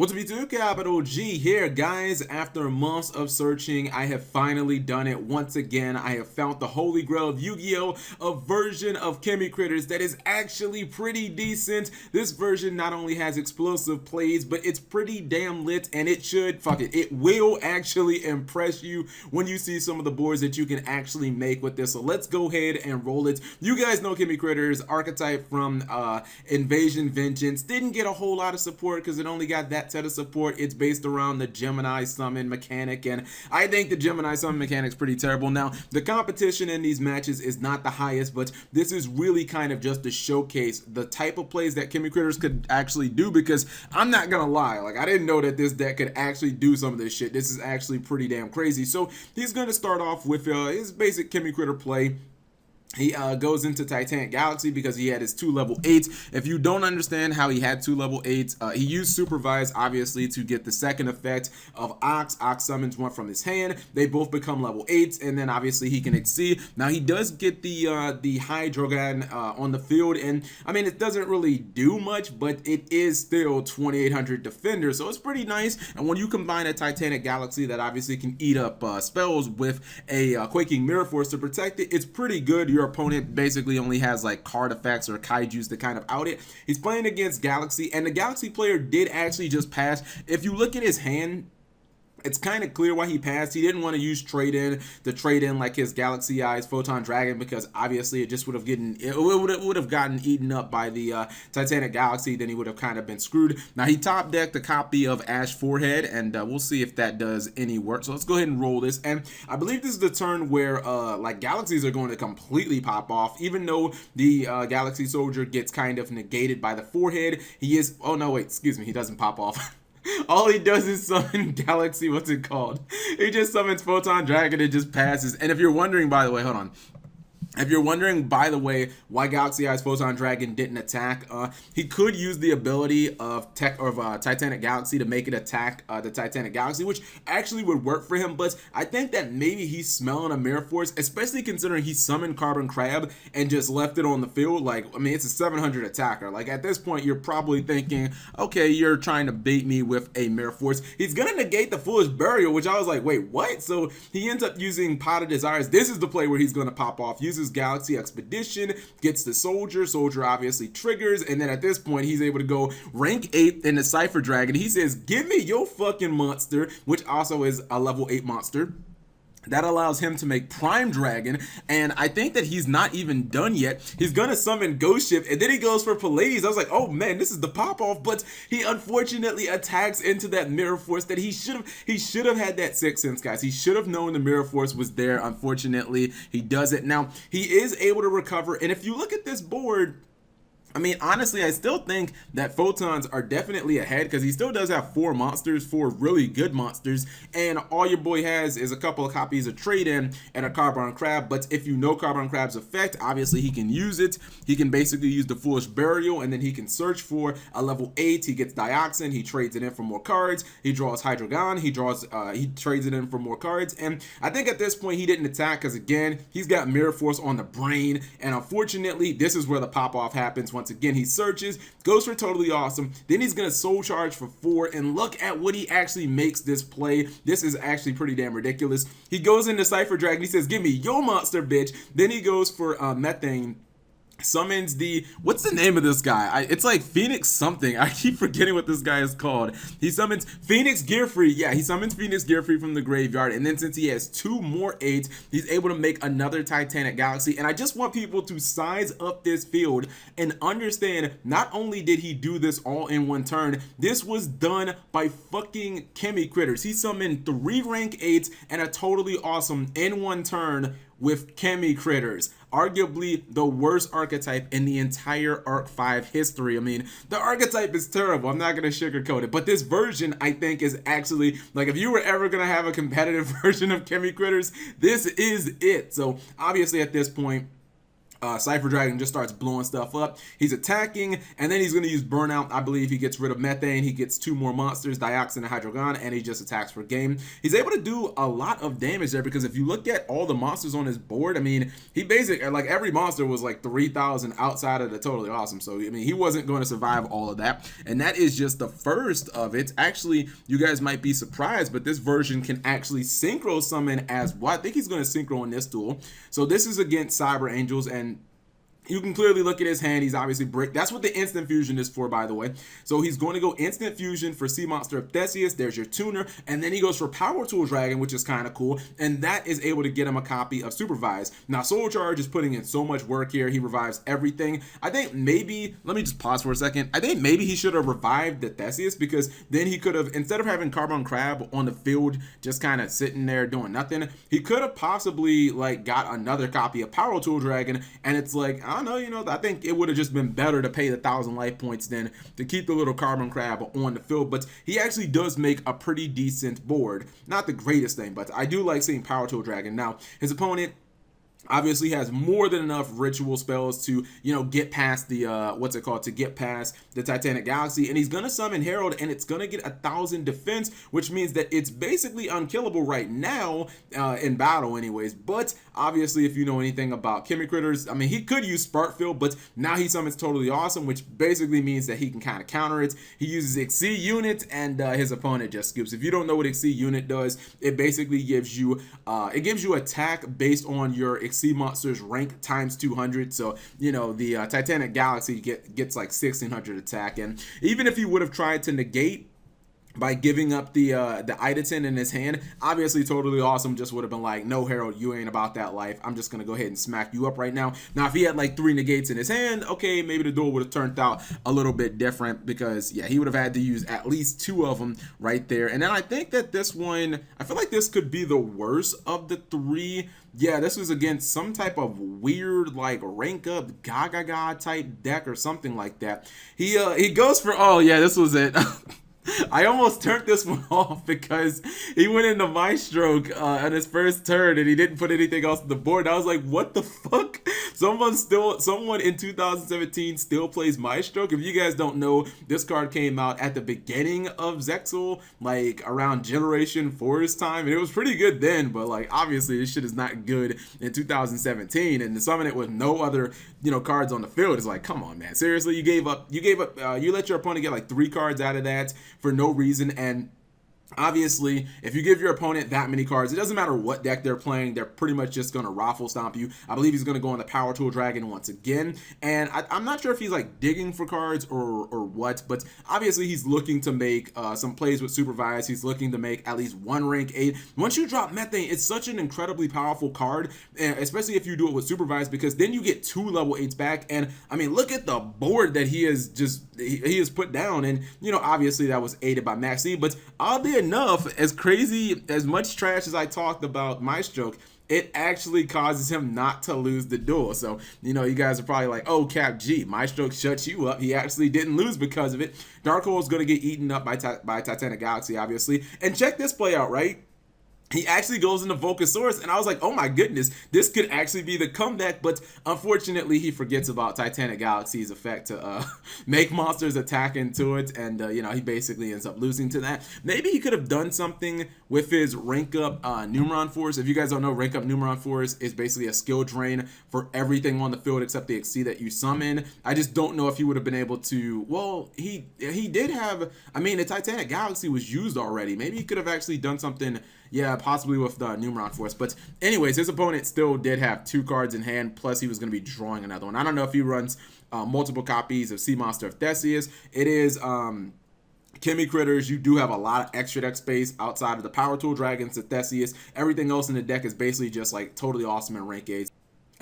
What's up YouTube? Capital G here, guys. After months of searching, I have finally done it once again. I have found the holy grail of Yu-Gi-Oh! A version of Chemicritters that is actually pretty decent. This version not only has explosive plays, but it's pretty damn lit, and it will actually impress you when you see some of the boards that you can actually make with this. So let's go ahead and roll it. You guys know Chemicritters, archetype from Invasion Vengeance. Didn't get a whole lot of support because it only got that set of support. It's based around the Gemini summon mechanic, and I think the Gemini summon mechanic is pretty terrible. Now, the competition in these matches is not the highest, but this is really kind of just to showcase the type of plays that Chemicritters could actually do, because I'm not gonna lie, like, I didn't know that this deck could actually do some of this shit. This is actually pretty damn crazy. So he's gonna start off with his basic Chemicritter play. He goes into Titanic Galaxy because he had his 2 level 8s. If you don't understand how he had 2 level 8s, he used Supervise, obviously, to get the second effect of Ox. Ox summons one from his hand. They both become level 8s, and then obviously he can exceed. Now, he does get the Hydrogan on the field, and I mean, it doesn't really do much, but it is still 2800 defender, so it's pretty nice. And when you combine a Titanic Galaxy that obviously can eat up spells with a Quaking Mirror Force to protect it, it's pretty good. Your opponent basically only has like card effects or kaijus to kind of out it. He's playing against Galaxy, and the Galaxy player did actually just pass. If you look at his hand, it's kind of clear why he passed. He didn't want to use trade-in like his Galaxy Eyes Photon Dragon, because obviously it just would have gotten eaten up by the Titanic Galaxy. Then he would have kind of been screwed. Now, he top decked a copy of Ash Forehead, and we'll see if that does any work. So let's go ahead and roll this. And I believe this is the turn where like Galaxies are going to completely pop off, even though the Galaxy Soldier gets kind of negated by the Forehead. He is, oh no, wait, excuse me, he doesn't pop off. All he does is summon Galaxy, what's it called? He just summons Photon Dragon and just passes. And if you're wondering, by the way, hold on. If you're wondering, by the way, why Galaxy Eyes Photon Dragon didn't attack, he could use the ability of Titanic Galaxy to make it attack the Titanic Galaxy, which actually would work for him. But I think that maybe he's smelling a Mirror Force, especially considering he summoned Carbon Crab and just left it on the field. Like, I mean, it's a 700 attacker. Like, at this point, you're probably thinking, okay, you're trying to bait me with a Mirror Force. He's gonna negate the Foolish Burial, which I was like, wait, what? So he ends up using Pot of Desires. This is the play where he's gonna pop off. Uses Galaxy Expedition, gets the Soldier obviously triggers, and then at this point he's able to go rank 8 in the Cypher Dragon. He says, give me your fucking monster, which also is a level 8 monster. That allows him to make Prime Dragon, and I think that he's not even done yet. He's gonna summon Ghost Ship, and then he goes for Pallades. I was like, oh man, this is the pop-off, but he unfortunately attacks into that Mirror Force that he should have had that Sixth Sense, guys. He should have known the Mirror Force was there. Unfortunately, he doesn't. Now, he is able to recover, and if you look at this board, I mean, honestly, I still think that Photons are definitely ahead, because he still does have 4 monsters, 4 really good monsters, and all your boy has is a couple of copies of Trade-In and a Carbon Crab. But if you know Carbon Crab's effect, obviously he can use it. He can basically use the Foolish Burial, and then he can search for a level 8. He gets Dioxin, he trades it in for more cards, he draws Hydrogon, he trades it in for more cards, and I think at this point he didn't attack, because again, he's got Mirror Force on the brain, and unfortunately, this is where the pop-off happens. Once again, he searches, goes for Toadally Awesome, then he's gonna Soul Charge for 4, and look at what he actually makes this play. This is actually pretty damn ridiculous. He goes into Cypher Dragon, he says, give me your monster, bitch. Then he goes for Methane, summons the, what's the name of this guy? It's like Phoenix something. I keep forgetting what this guy is called. He summons Phoenix Gearfree. Yeah, he summons Phoenix Gearfree from the graveyard, and then since he has 2 more 8s, he's able to make another Titanic Galaxy. And I just want people to size up this field and understand, not only did he do this all in one turn, this was done by fucking Chemicritters. He summoned 3 rank 8s and a Toadally Awesome in one turn with Chemicritters, arguably the worst archetype in the entire Arc 5 history. I mean, the archetype is terrible. I'm not going to sugarcoat it, but this version, I think, is actually, like, if you were ever going to have a competitive version of Chemicritters, this is it. So obviously at this point, Cypher Dragon just starts blowing stuff up. He's attacking, and then he's going to use Burnout. I believe he gets rid of Methane. He gets 2 more monsters, Dioxin and Hydrogon, and he just attacks for game. He's able to do a lot of damage there because if you look at all the monsters on his board, I mean, he basically, like every monster was like 3,000 outside of the Totally Awesome. So, I mean, he wasn't going to survive all of that. And that is just the first of it. Actually, you guys might be surprised, but this version can actually synchro summon as well. I think he's going to synchro in this duel. So this is against Cyber Angels, and you can clearly look at his hand. He's obviously brick. That's what the instant fusion is for, by the way. So he's going to go instant fusion for Sea Monster of Theseus. There's your tuner. And then he goes for Power Tool Dragon, which is kind of cool. And that is able to get him a copy of Supervise. Now, Soul Charge is putting in so much work here. He revives everything. I think maybe, let me just pause for a second. I think maybe he should have revived the Theseus because then he could have, instead of having Carbon Crab on the field, just kind of sitting there doing nothing, he could have possibly like got another copy of Power Tool Dragon. And it's like, I don't know, you know, I think it would have just been better to pay the 1,000 life points than to keep the little Carbon Crab on the field. But he actually does make a pretty decent board. Not the greatest thing, but I do like seeing Power Tool Dragon. Now, his opponent obviously has more than enough ritual spells to, you know, get past the what's it called, to get past the Titanic Galaxy, and he's gonna summon Herald, and it's gonna get 1,000 defense, which means that it's basically unkillable right now in battle anyways. But obviously, if you know anything about Chemicritters, I mean, he could use Sparkfield, but now he summons Toadally Awesome, which basically means that he can kind of counter it. He uses Exceed Unit, and his opponent just scoops. If you don't know what Exceed Unit does, it basically gives you attack based on your Exceed monsters rank times 200. So, you know, the Titanic Galaxy gets like 1,600 attack, and even if he would have tried to negate by giving up the Idaten in his hand, obviously Totally Awesome just would have been like, no, Harold, you ain't about that life. I'm just gonna go ahead and smack you up right now. Now, if he had like 3 negates in his hand, okay, maybe the duel would have turned out a little bit different because, yeah, he would have had to use at least 2 of them right there. And then I think that this one, I feel like this could be the worst of the 3. Yeah, this was against some type of weird, like, rank up Gaga type deck or something like that. He goes for, oh yeah, this was it. I almost turned this one off because he went into My Stroke on his first turn and he didn't put anything else on the board. I was like, what the fuck? Someone in 2017 still plays My Stroke. If you guys don't know, this card came out at the beginning of Zexal, like around Generation 4's time, and it was pretty good then, but like obviously this shit is not good in 2017, and to summon it with no other, you know, cards on the field is like, come on, man, seriously, you let your opponent get like 3 cards out of that for no reason. And obviously, if you give your opponent that many cards, it doesn't matter what deck they're playing, they're pretty much just going to raffle stomp you. I believe he's going to go on the Power Tool Dragon once again, and I'm not sure if he's like digging for cards or what, but obviously he's looking to make some plays with Supervise. He's looking to make at least 1 rank 8. Once you drop Methane, it's such an incredibly powerful card, especially if you do it with Supervise, because then you get 2 level 8s back. And I mean, look at the board that he has put down, and you know, obviously that was aided by Maxi, but oddly enough, as crazy, as much trash as I talked about My Stroke, it actually causes him not to lose the duel. So, you know, you guys are probably like, oh, Cap G, My Stroke shuts you up. He actually didn't lose because of it. Dark Hole is going to get eaten up by Titanic Galaxy, obviously. And check this play out, right? He actually goes into Volcasaurus, and I was like, oh my goodness, this could actually be the comeback, but unfortunately he forgets about Titanic Galaxy's effect to make monsters attack into it, and you know, he basically ends up losing to that. Maybe he could have done something with his rank up Numeron Force. If you guys don't know, rank up Numeron Force is basically a skill drain for everything on the field except the Exceed that you summon. I just don't know if he would have been able to, well, he did have, I mean, the Titanic Galaxy was used already. Maybe he could have actually done something, yeah, possibly with the Numeron Force. But anyways, his opponent still did have 2 cards in hand, plus he was going to be drawing another one. I don't know if he runs multiple copies of Sea Monster of Theseus. It is Chemicritters. You do have a lot of extra deck space outside of the Power Tool Dragons, the Theseus. Everything else in the deck is basically just like Totally Awesome and rank 8s.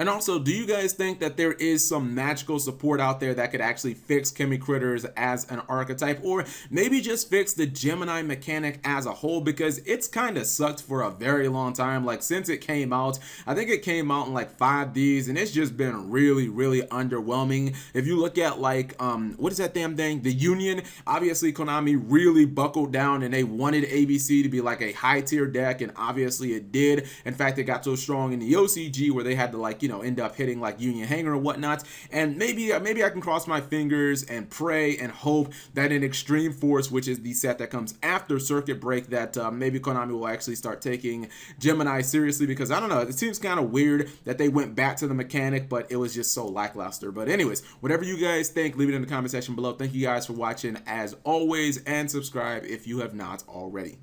And also, do you guys think that there is some magical support out there that could actually fix Chemicritters as an archetype, or maybe just fix the Gemini mechanic as a whole? Because it's kind of sucked for a very long time. Like, since it came out, I think it came out in like 5Ds, and it's just been really, really underwhelming. If you look at like, what is that damn thing? The Union. Obviously, Konami really buckled down, and they wanted ABC to be like a high tier deck, and obviously it did. In fact, it got so strong in the OCG where they had to, like, you you know, end up hitting like Union Hanger or whatnot. And maybe I can cross my fingers and pray and hope that in Extreme Force, which is the set that comes after Circuit Break, that maybe Konami will actually start taking Gemini seriously, because I don't know, it seems kind of weird that they went back to the mechanic, but it was just so lackluster. But anyways, whatever you guys think, leave it in the comment section below. Thank you guys for watching as always, and subscribe if you have not already.